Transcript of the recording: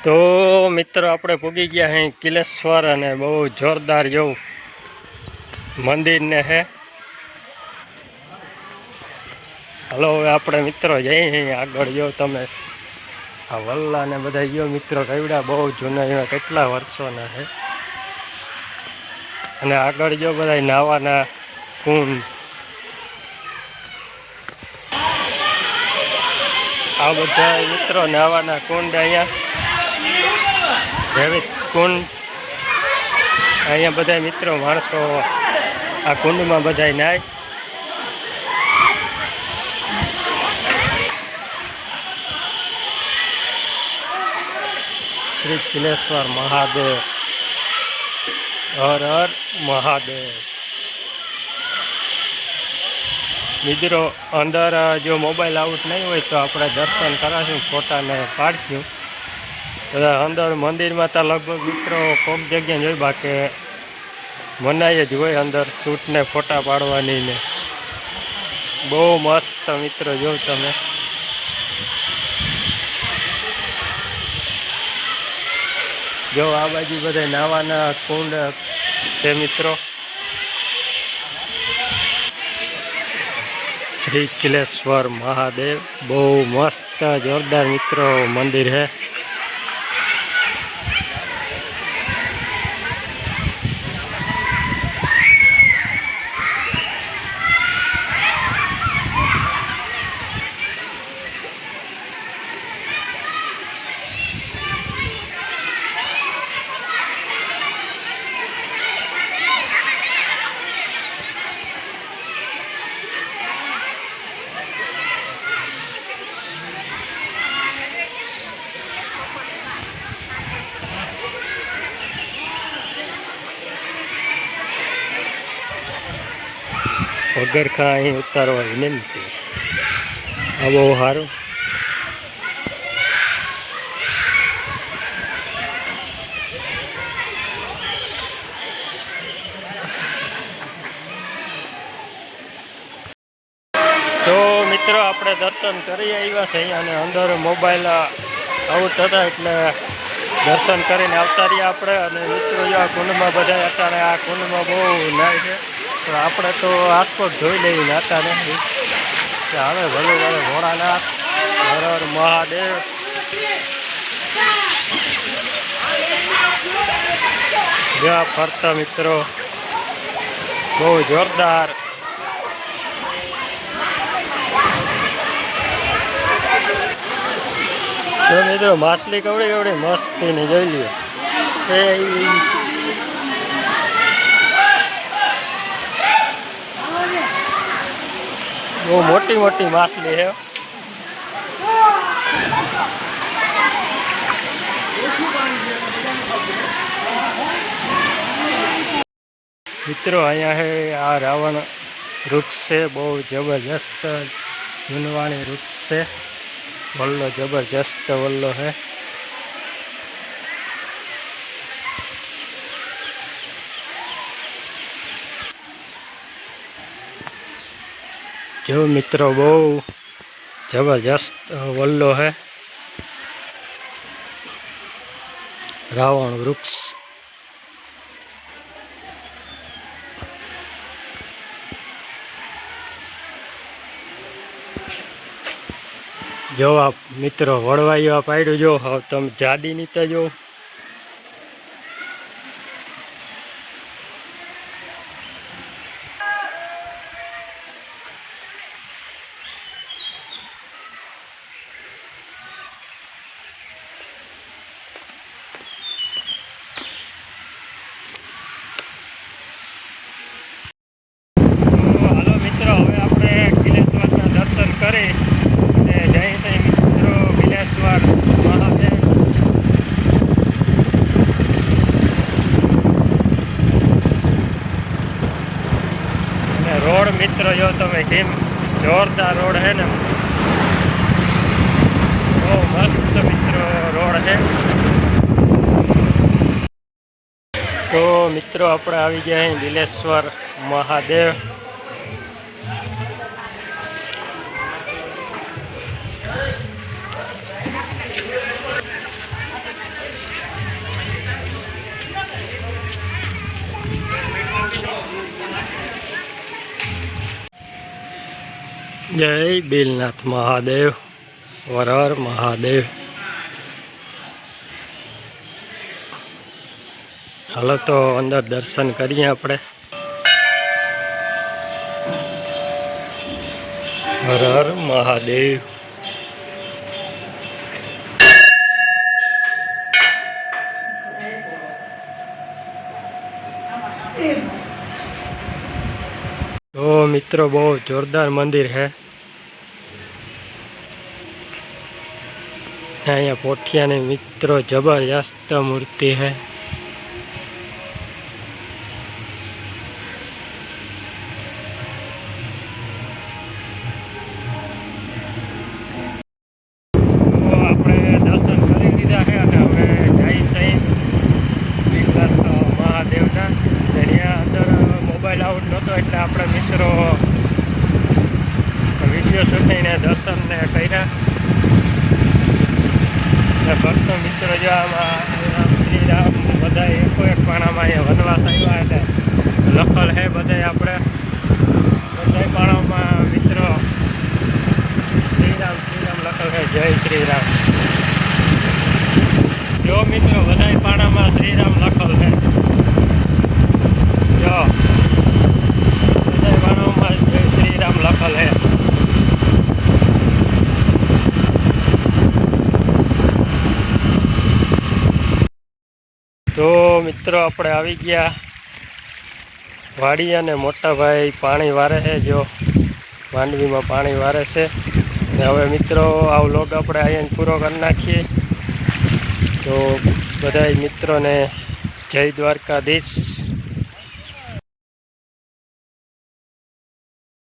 તો મિત્રો આપણે પૂગી ગયા હે કિલેશ્વર અને બહુ જોરદાર જેવું મંદિરને હે. હલો હવે આપણે મિત્રો જઈએ આગળ જો તમે આ વલ્લા ને બધા જો મિત્રો કવડા બહુ જૂના એવા કેટલા વર્ષોના છે. અને આગળ જો બધા નાવાના કુંડ આ બધા મિત્રો નાવાના કુંડ અહીંયા જેવી કુંડ અહીંયા બધા મિત્રો માણસો આ કુંડમાં બધા નાય. શ્રી કિલેશ્વર મહાદેવ, હર હર મહાદેવ. મિત્રો અંદર જો મોબાઈલ આઉટ નહીં હોય તો આપણે દર્શન કરાશું, ફોટાને પાડશું. બધા અંદર મંદિરમાં તો લગભગ મિત્રો કોઈક જગ્યાએ જોઈ બાકી મનાઈ જ હોય અંદર શૂટને ફોટા પાડવાની ને બહુ મસ્ત મિત્રો જો તમે. જો આ બાજુ બધા નાવાના કુંડ છે મિત્રો. શ્રી કિલેશ્વર મહાદેવ બહુ મસ્ત જોરદાર મિત્રો મંદિર है. પગરખાં અહીં ઉતારવા વિનંતી. આ બહુ સારું. તો મિત્રો આપણે દર્શન કરી આવ્યા છે અહીંયા અને અંદર મોબાઈલ આઉટ હતા એટલે દર્શન કરીને આવતા રહ્યા આપણે. અને મિત્રો જો આ કુંડમાં બધા અત્યારે આ કુંડમાં બહુ નાય છે તો આપણે તો આસપાસ જોઈ લઈએ નાતા નથી. હવે ભલે ભલે ભોળાનાથ, હર હર મહાદેવ. જ્યાં ફરતા મિત્રો બહુ જોરદાર. તો મિત્રો માછલી કવડી કવડી મસ્તી ને જોઈ લ્યો. બહુ મોટી મોટી માછલી છે. મિત્રો અહીંયા છે આ રાવણ વૃક્ષ છે, બહુ જબરજસ્ત જૂનવાણી વૃક્ષ છે. વલ્લો જબરજસ્ત વલ્લો है. जो મિત્રો બહુ જબરજસ્ત વલ્લો है. રાવણ વૃક્ષ. જો આ મિત્રો વળવાઈઓ આ પાડ્યું જો હવે તમે જાડી નીચે જો. હાલો મિત્રો હવે આપણે કિલેશ્વરના દર્શન કરી જય જય મિત્રો કિલેશ્વર મહાદેવ. અને રોડ મિત્રો જો તમે કેમ જોરદાર રોડ છે ને, બહુ મસ્ત મિત્રો રોડ છે. તો મિત્રો આપણે આવી ગયા અહીં કિલેશ્વર મહાદેવ. જય બિલનાથ મહાદેવ, વર હર મહાદેવ. હાલો તો અંદર દર્શન કરીએ આપણે. હર હર મહાદેવ. તો મિત્રો બહુ જોરદાર મંદિર है. અહીંયા પોઠિયાની મિત્રો જબરજસ્ત મૂર્તિ है. આપણે દર્શન કરી લીધા છે અને હવે જઈ જઈ બિલનાથ મહાદેવના. ત્યાં અંદર મોબાઈલ આઉટ નહોતો એટલે આપણે મિત્રો વિડીયો શૂટીને દર્શનને કર્યા. ભક્તો મિત્રો જો આમાં શ્રીરામ બધા એકો એક પાણામાં અહીંયા વનવાસ આવ્યા એટલે લખલ હે બધા આપણે બધા પાણામાં મિત્રો શ્રીરામ લખલ હે. જય શ્રીરામ. જો મિત્રો બધા પાણામાં શ્રીરામ લખલ હે. જો બધા પાણામાં જય શ્રીરામ લખલ હે. તો મિત્રો આપણે આવી ગયા વાડી અને મોટા ભાઈ પાણી વારે છે. જો માંડવીમાં પાણી વારે છે. ને હવે મિત્રો આ વ્લોગ આપણે અહીંયા પૂરો કરી નાખીએ. તો બધા મિત્રોને જય દ્વારકાધીશ.